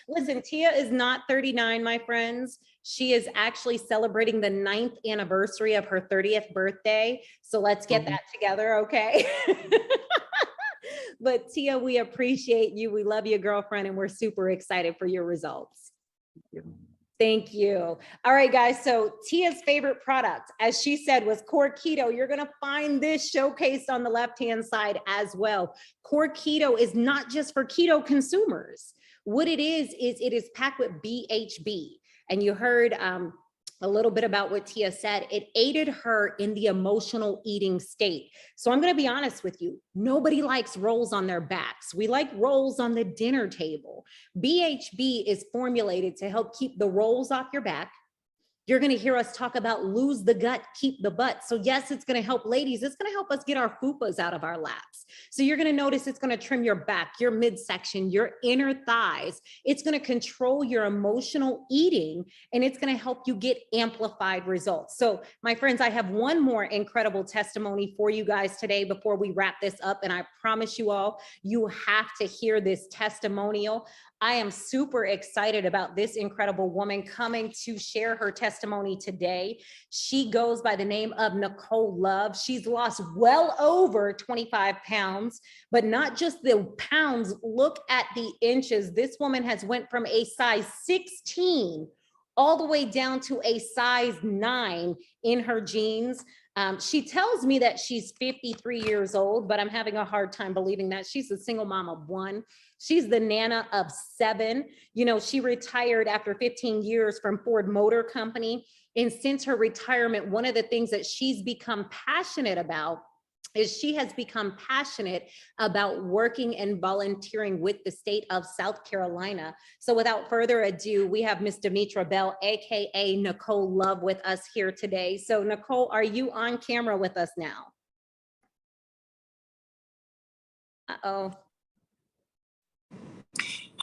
Speaker 1: Listen, Tia is not 39, my friends. She is actually celebrating the 9th anniversary of her 30th birthday. So let's get that together, okay? But Tia, we appreciate you. We love you, girlfriend, and we're super excited for your results. Thank you. All right, guys. So Tia's favorite product, as she said, was Core Keto. You're going to find this showcased on the left-hand side as well. Core Keto is not just for keto consumers. What it is it is packed with BHB. And you heard a little bit about what Tia said. It aided her in the emotional eating state. So I'm going to be honest with you. Nobody likes rolls on their backs. We like rolls on the dinner table. BHB is formulated to help keep the rolls off your back. You're going to hear us talk about lose the gut, keep the butt. So yes, it's going to help ladies. It's going to help us get our fupas out of our laps. So you're going to notice it's going to trim your back, your midsection, your inner thighs. It's going to control your emotional eating, and it's going to help you get amplified results. So my friends, I have one more incredible testimony for you guys today before we wrap this up. And I promise you all, you have to hear this testimonial. I am super excited about this incredible woman coming to share her testimony today. She goes by the name of Nicole Love. She's lost well over 25 pounds, but not just the pounds, look at the inches. This woman has went from a size 16 all the way down to a size 9 in her jeans. She tells me that she's 53 years old, but I'm having a hard time believing that. She's a single mom of 1. She's the nana of 7. You know, she retired after 15 years from Ford Motor Company. And since her retirement, one of the things that she's become passionate about is she has become passionate about working and volunteering with the state of South Carolina. So without further ado, we have Miss Demitra Bell, AKA Nicole Love, with us here today. So Nicole, are you on camera with us now? Uh-oh.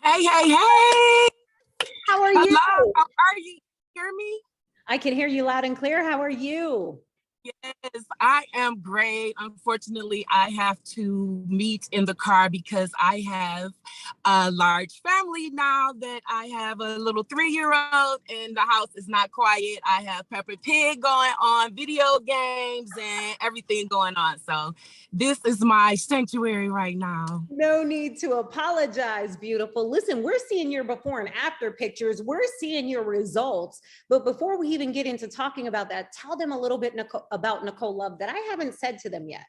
Speaker 5: Hey.
Speaker 1: How are you?
Speaker 5: Hello, how are you? Hear me?
Speaker 1: I can hear you loud and clear. How are you?
Speaker 5: Yes, I am great. Unfortunately, I have to meet in the car because I have a large family now that I have a little 3-year-old and the house is not quiet. I have Peppa Pig going on, video games and everything going on. So this is my sanctuary right now.
Speaker 1: No need to apologize, beautiful. Listen, we're seeing your before and after pictures. We're seeing your results. But before we even get into talking about that, tell them a little bit about Nicole Love that I haven't said to them yet.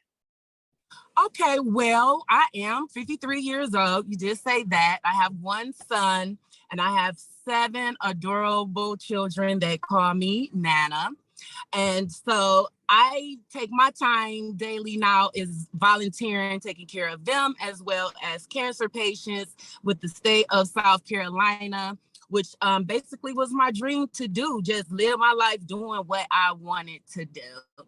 Speaker 5: Okay, well, I am 53 years old. You did say that. I have 1 son and I have 7 adorable children that call me Nana. And so I take my time daily now is volunteering, taking care of them, as well as cancer patients with the state of South Carolina, which basically was my dream to do, just live my life doing what I wanted to do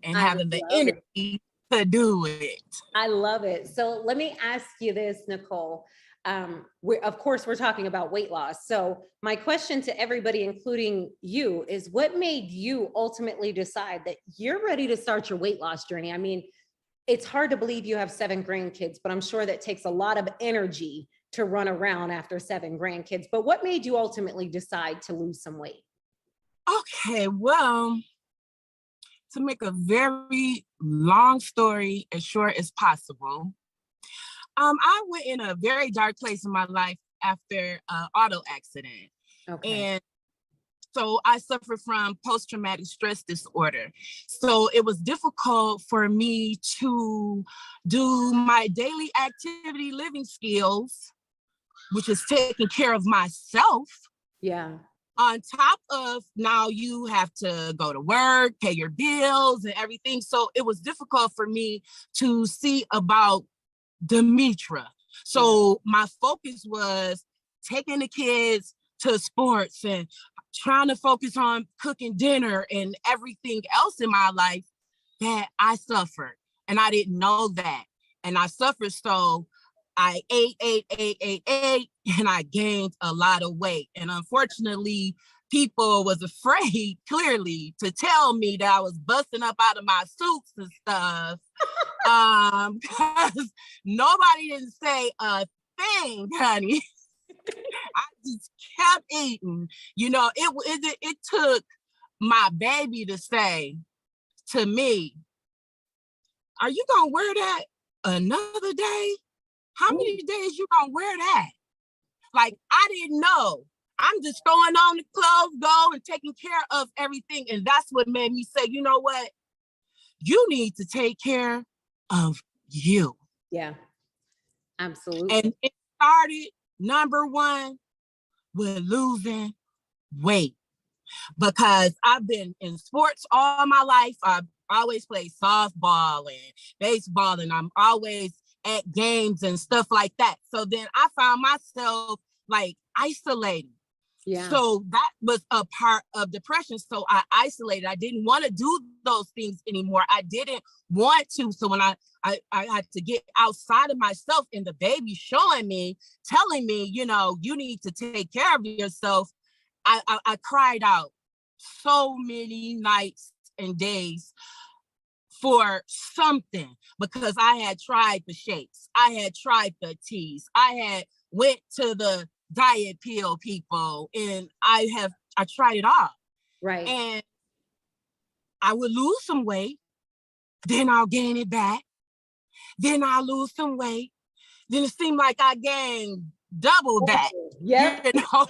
Speaker 5: and having the energy to do it.
Speaker 1: I love it. So let me ask you this, Nicole. Of course, we're talking about weight loss. So my question to everybody, including you, is what made you ultimately decide that you're ready to start your weight loss journey? I mean, it's hard to believe you have 7 grandkids, but I'm sure that takes a lot of energy to run around after 7 grandkids. But what made you ultimately decide to lose some weight?
Speaker 5: Okay, well, to make a very long story as short as possible, I went in a very dark place in my life after an auto accident.
Speaker 1: Okay.
Speaker 5: And so I suffered from post-traumatic stress disorder. So it was difficult for me to do my daily activity living skills, which is taking care of myself.
Speaker 1: Yeah.
Speaker 5: On top of now you have to go to work, pay your bills and everything. So it was difficult for me to see about Demitra. So my focus was taking the kids to sports and trying to focus on cooking dinner and everything else in my life that I suffered. And I didn't know that. and I suffered. So I ate, and I gained a lot of weight. And unfortunately, people was afraid, clearly, to tell me that I was busting up out of my suits and stuff. Because nobody didn't say a thing, honey. I just kept eating. You know, it took my baby to say to me, "Are you gonna wear that another day? How many days you gonna wear that?" Like, I didn't know. I'm just throwing on the clothes, go and taking care of everything. And that's what made me say, you know what? You need to take care of you.
Speaker 1: Yeah, absolutely.
Speaker 5: And it started, number one, with losing weight. Because I've been in sports all my life. I've always played softball and baseball, and I'm always at games and stuff like that. So then I found myself like isolated.
Speaker 1: Yeah.
Speaker 5: So that was a part of depression. So I isolated. I didn't want to do those things anymore. I didn't want to. So when I had to get outside of myself, and the baby showing me, telling me, you know, you need to take care of yourself, I cried out so many nights and days for something, because I had tried the shakes, I had tried the teas, I had went to the diet pill people, and I tried it all.
Speaker 1: Right.
Speaker 5: And I would lose some weight, then I'll gain it back, then I'll lose some weight, then it seemed like I gained double that.
Speaker 1: Yeah.
Speaker 5: You know?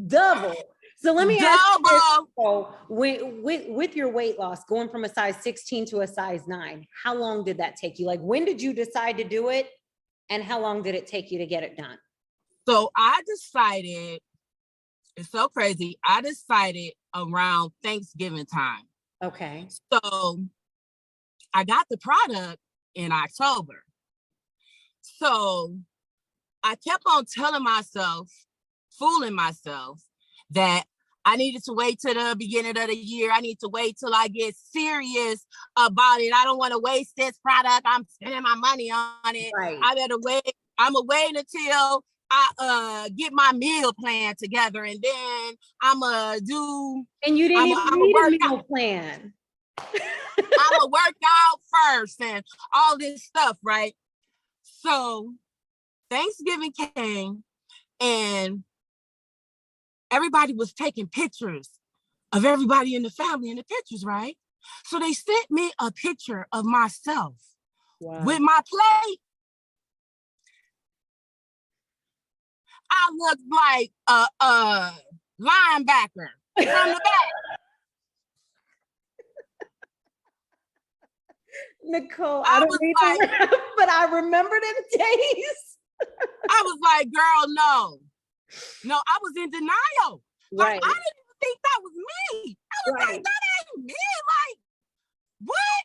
Speaker 1: Double. So let me ask you
Speaker 5: Double.
Speaker 1: this, with your weight loss, going from a size 16 to a size 9, how long did that take you? Like, when did you decide to do it? And how long did it take you to get it done?
Speaker 5: So I decided, it's so crazy, I decided around Thanksgiving time.
Speaker 1: Okay.
Speaker 5: So I got the product in October. So I kept on telling myself, fooling myself, that I needed to wait till the beginning of the year. I need to wait till I get serious about it. I don't want to waste this product. I'm spending my money on it.
Speaker 1: Right.
Speaker 5: I better wait. I'm gonna wait until I get my meal plan together, and then I'm gonna do.
Speaker 1: And you didn't even need a meal plan.
Speaker 5: I'm gonna work out first and all this stuff, right? So Thanksgiving came, and everybody was taking pictures of everybody in the family in the pictures, right? So they sent me a picture of myself with my plate. I looked like a linebacker from the back.
Speaker 1: Nicole, I don't need to laugh, but I remember them days.
Speaker 5: I was like, girl, no, I was in denial. Like,
Speaker 1: Right.
Speaker 5: I didn't even think that was me. I was like, that ain't me. Like, what?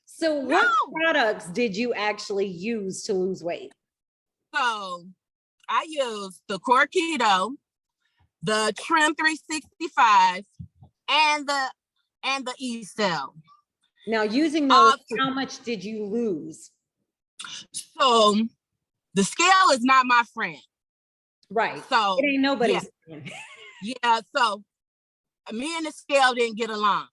Speaker 1: So what products did you actually use to lose weight?
Speaker 5: So I used the Core Keto, the Trim 365, and the E-Cell.
Speaker 1: Now, using those, how much did you lose?
Speaker 5: So the scale is not my friend.
Speaker 1: Right.
Speaker 5: So
Speaker 1: it ain't nobody's friend.
Speaker 5: Yeah. So me and the scale didn't get along.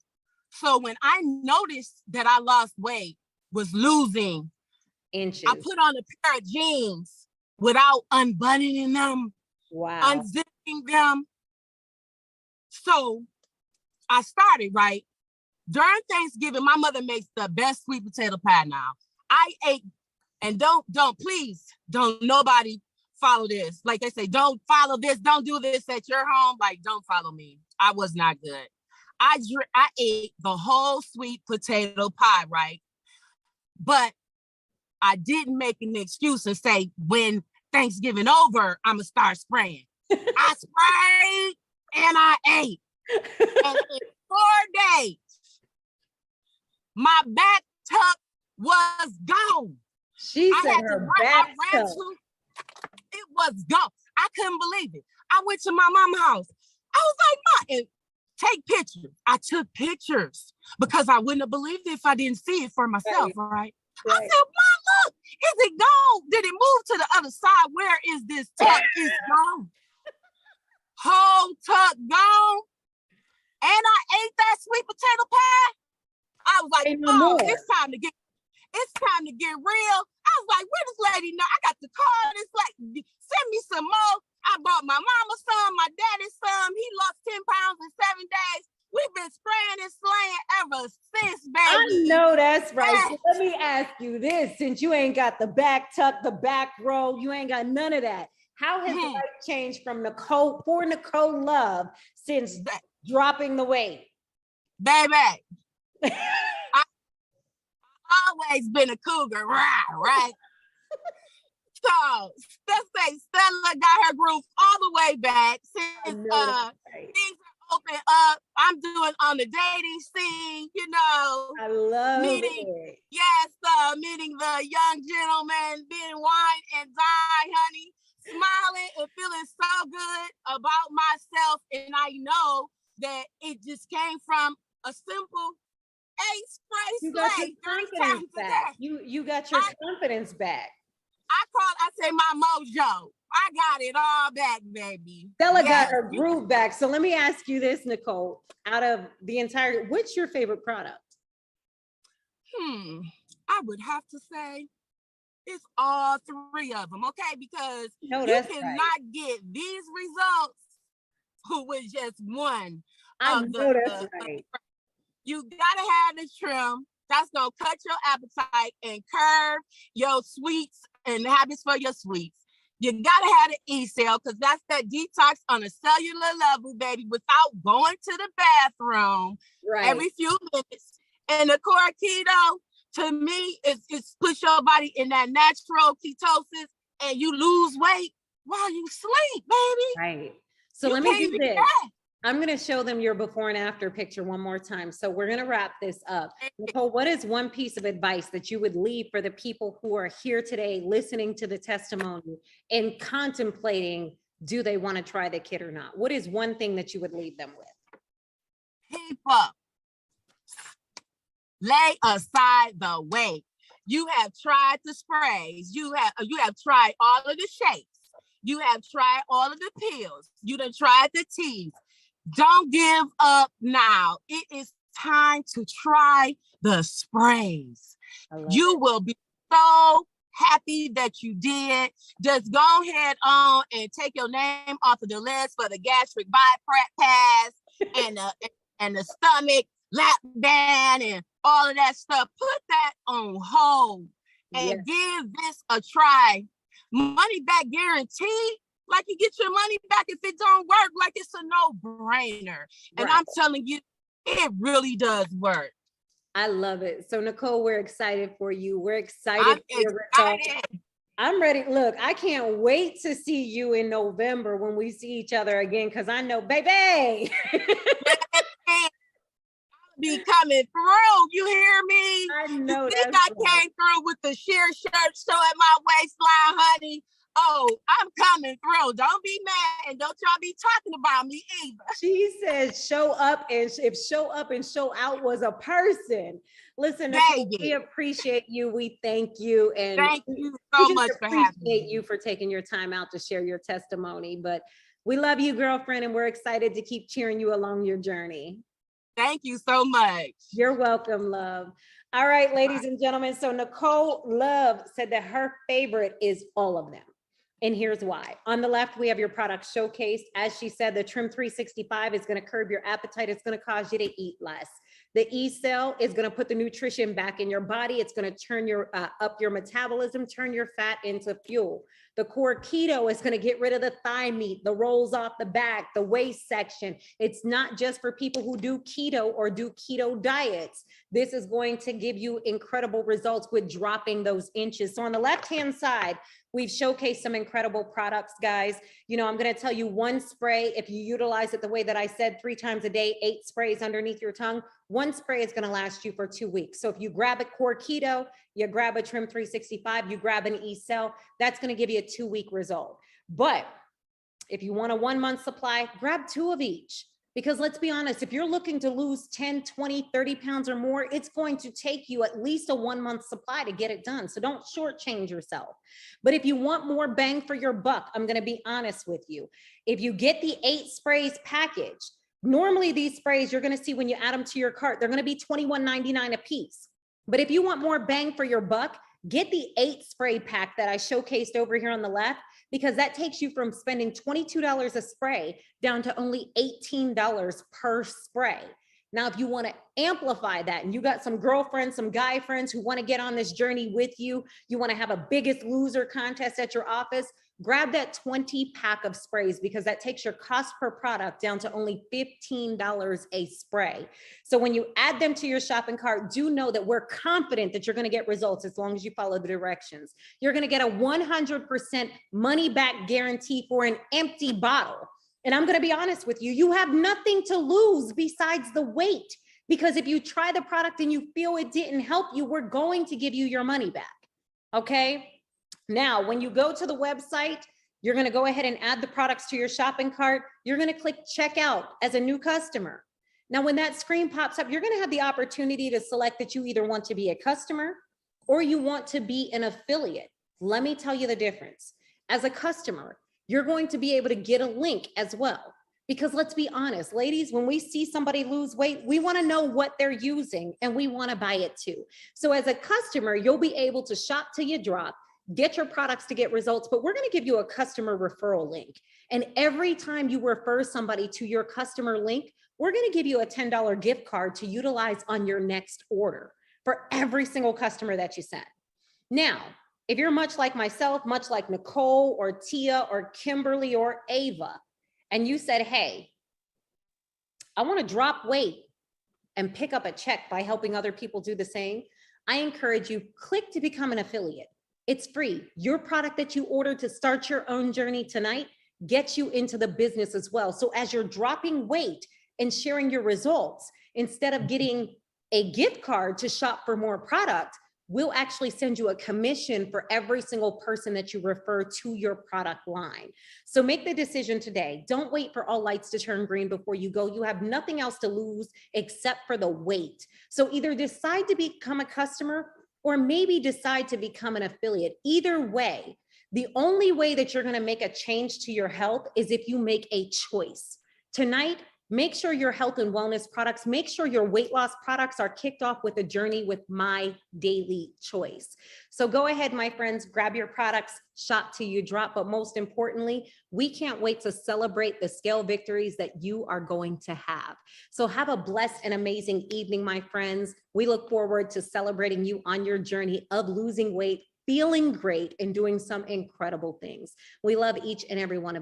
Speaker 5: So when I noticed that I lost weight, was losing
Speaker 1: inches,
Speaker 5: I put on a pair of jeans without unbuttoning them, unzipping them. So I started, right? During Thanksgiving, my mother makes the best sweet potato pie now. I ate, and don't nobody follow this. Like they say, don't follow this, don't do this at your home. Like, don't follow me. I was not good. I ate the whole sweet potato pie, right? But I didn't make an excuse and say, when Thanksgiving over, I'm gonna start spraying. I sprayed and I ate. And in 4 days, my back tuck was gone.
Speaker 1: She said her back tuck.
Speaker 5: It was gone. I couldn't believe it. I went to my mama's house. I was like, Ma, and take pictures. I took pictures because I wouldn't have believed it if I didn't see it for myself, right? I said, Mom, look, is it gone? Did it move to the other side? Where is this tuck? It's gone. Whole tuck gone. And I ate that sweet potato pie. I was like,
Speaker 1: no more.
Speaker 5: it's time to get real. I was like, where this lady know? I got the card. It's like, send me some more. I bought my mama some, my daddy some. He lost 10 pounds in 7 days. We've been spraying and slaying ever since, baby.
Speaker 1: I know that's right. So let me ask you this, since you ain't got the back tuck, the back row, you ain't got none of that. How has life changed from Nicole Love since dropping the weight?
Speaker 5: Baby, I always been a cougar, right? So let's say Stella got her groove all the way back since things are open up. I'm doing on the dating scene, you know.
Speaker 1: I love
Speaker 5: it. Yes, meeting the young gentleman, being wine and dine, honey, smiling and feeling so good about myself. And I know that it just came from a simple 8 spray
Speaker 1: You got your confidence back. You got your confidence back.
Speaker 5: I say my mojo. I got it all back, baby.
Speaker 1: Stella got her groove back. So let me ask you this, Nicole. Out of the entire, what's your favorite product?
Speaker 5: I would have to say it's all 3 of them, okay? Because you cannot get these results with just one.
Speaker 1: I know that's right.
Speaker 5: You gotta have the trim. That's gonna cut your appetite and curb your sweets and habits for your sweets. You gotta have the E-cell because that's that detox on a cellular level, baby, without going to the bathroom every few minutes. And the core keto, to me, it's push your body in that natural ketosis and you lose weight while you sleep, baby.
Speaker 1: Right. So let me do this. I'm going to show them your before and after picture one more time. So we're going to wrap this up. Nicole, what is one piece of advice that you would leave for the people who are here today listening to the testimony and contemplating, do they want to try the kit or not? What is one thing that you would leave them with?
Speaker 5: Keep up. Lay aside the weight. You have tried the sprays. You have tried all of the shakes. You have tried all of the pills. You done tried the teas. Don't give up now. It is time to try the sprays. You will be so happy that you did. Just go ahead on and take your name off of the list for the gastric bypass and the stomach lap band and all of that stuff. Put that on hold and give this a try. Money back guarantee. Like you get your money back if it don't work, like it's a no-brainer. And I'm telling you, it really does work.
Speaker 1: I love it. So Nicole, we're excited for you. We're excited for your results. I'm ready. Look, I can't wait to see you in November when we see each other again, because I know, baby.
Speaker 5: Be coming through. You hear me?
Speaker 1: I know.
Speaker 5: You think I came through with the sheer shirt show at my waistline, honey? Oh, I'm coming through. Don't be mad and don't y'all be talking about me either.
Speaker 1: She said show up, and if show up and show out was a person. Listen, Nicole, we appreciate you. We thank you. And
Speaker 5: thank you so much for having me.
Speaker 1: Appreciate you for taking your time out to share your testimony. But we love you, girlfriend, and we're excited to keep cheering you along your journey.
Speaker 5: Thank you so much.
Speaker 1: You're welcome, love. All right, ladies and gentlemen. So Nicole Love said that her favorite is all of them. And here's why. On the left, we have your product showcased. As she said, the Trim 365 is going to curb your appetite. It's going to cause you to eat less. The E-cell is going to put the nutrition back in your body. It's going to turn your up your metabolism, turn your fat into fuel. The core keto is going to get rid of the thigh meat, the rolls off the back, the waist section. It's not just for people who do keto or do keto diets. This is going to give you incredible results with dropping those inches. So on the left-hand side, we've showcased some incredible products, guys. You know, I'm going to tell you one spray, if you utilize it the way that I said, 3 times a day, 8 sprays underneath your tongue, one spray is going to last you for 2 weeks. So if you grab a core keto, you grab a Trim 365, you grab an E-cell, that's going to give you a 2-week result. But if you want a 1-month supply, grab 2 of each. Because let's be honest, if you're looking to lose 10, 20, 30 pounds or more, it's going to take you at least a 1 month supply to get it done. So don't shortchange yourself. But if you want more bang for your buck, I'm going to be honest with you. If you get the 8 sprays package, normally these sprays, you're going to see when you add them to your cart, they're going to be $21.99 a piece. But if you want more bang for your buck, get the 8 spray pack that I showcased over here on the left, because that takes you from spending $22 a spray down to only $18 per spray. Now, if you want to amplify that and you got some girlfriends, some guy friends who want to get on this journey with you, you want to have a biggest loser contest at your office, grab that 20 pack of sprays, because that takes your cost per product down to only $15 a spray. So when you add them to your shopping cart, do know that we're confident that you're going to get results as long as you follow the directions. You're going to get a 100% money back guarantee for an empty bottle. And I'm going to be honest with you, you have nothing to lose besides the weight, because if you try the product and you feel it didn't help you, we're going to give you your money back. Okay. Now, when you go to the website, you're going to go ahead and add the products to your shopping cart. You're going to click checkout as a new customer. Now, when that screen pops up, you're going to have the opportunity to select that you either want to be a customer or you want to be an affiliate. Let me tell you the difference. As a customer, you're going to be able to get a link as well. Because let's be honest, ladies, when we see somebody lose weight, we want to know what they're using and we want to buy it too. So as a customer, you'll be able to shop till you drop, get your products to get results, but we're going to give you a customer referral link. And every time you refer somebody to your customer link, we're going to give you a $10 gift card to utilize on your next order for every single customer that you send. Now, if you're much like myself, much like Nicole or Tia or Kimberly or Ava, and you said, hey, I want to drop weight and pick up a check by helping other people do the same, I encourage you, click to become an affiliate. It's free. Your product that you ordered to start your own journey tonight gets you into the business as well. So as you're dropping weight and sharing your results, instead of getting a gift card to shop for more product, we'll actually send you a commission for every single person that you refer to your product line. So make the decision today. Don't wait for all lights to turn green before you go. You have nothing else to lose except for the weight. So either decide to become a customer or maybe decide to become an affiliate. Either way, the only way that you're going to make a change to your health is if you make a choice. Tonight, make sure your health and wellness products, make sure your weight loss products are kicked off with a journey with My Daily Choice. So go ahead, my friends, grab your products, shop till you drop. But most importantly, we can't wait to celebrate the scale victories that you are going to have. So have a blessed and amazing evening, my friends. We look forward to celebrating you on your journey of losing weight, feeling great, and doing some incredible things. We love each and every one of you.